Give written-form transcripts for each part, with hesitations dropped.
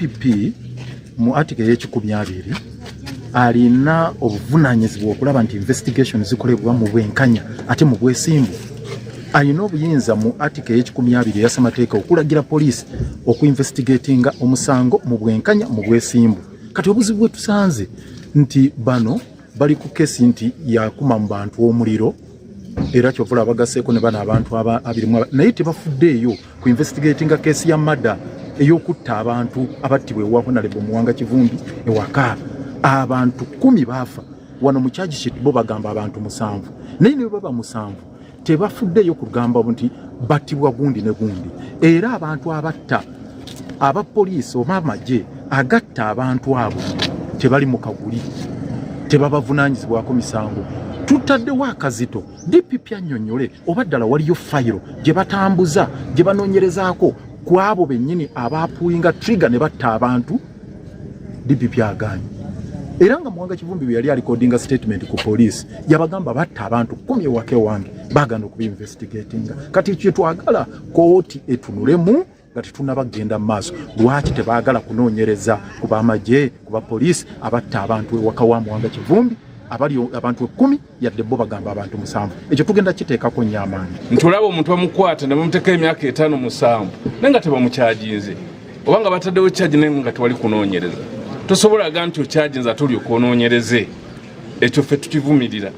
DPP mu article y'ekikumi alina obuvunanyizibwa okulaba nti investigation zikolebwa mu bwenkanya ate mu bwesimbu. Alina obuyinza mu article y'ekikumi ya Ssemateeka okulagira police okuinvestigatinga omusango mu bwenkanya mu bwesimbu. Kati obuzibu bwe tusanze nti bano bali ku kesi nti yakuma mu bantu omuliro era kyovula bagaseeko ne bana abantu abirimu naye tebafuddeeyo ku investigatinga kesi ya mada ey'okutta abantu abattibwa ewa Honorable Muwanga Kivumbi ewaka. Abantu 10 baafa wano mu charge sheet bo bagamba abantu 7 naye ne baba 7 tebafuddeeyo kugamba nti battibwa gundi ne gundi. Era abantu abatta aba police oba amagye agatta abantu abo tebali mu kaguli tebabavunanyizibwako misango. Tutaddewo akazito DPP annyonnyole oba ddala waliyo fayiro gye batambuza gye banoonyerezaako ku abo bennyini abaapuinga trigger ne batta abantu. DPP agaanye. Era nga Muwanga Kivumbi bwe yali alikodinga statement ku police yabagamba batta abantu 10 ewake wange bagana okuba investigatinga. Kati kye twagala kooti etunulemu nga tetunnabagenda mu maaso. Lwaki tebaagala kunoonyereza ku b'amagye ku bapoliisi abatta abantu ewaka wa Muwanga Kivumbi abali abantu 10 yadde bo bagamba abantu 7. Ekyo tugenda kiteekako nnyo amaanyi. Ntulaba omuntu amukwata ne bamuteeka emyaka 5-7 nenga tebamukyajinze oba nga bataddewo charge nenga nga tewali kunoonyereza. Tosobola ganti okyajinza tuli okunoonyereze. Ekyo ffe tukivumirira.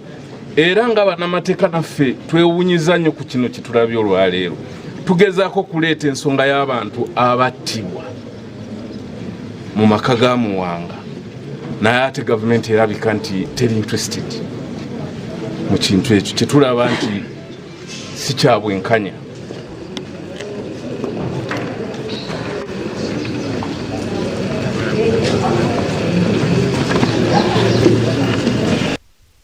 Era nga bannamateeka naffe twewunyiza nnyo ku kino kitulabye olwaleero. Tugezaako kuleeta ensonga y'abantu abattibwa mu maka ga Muwanga naye ate gavumenti erabika nti teri interested mu kintu ekyo. Tetulaba nti si kya bwenkanya.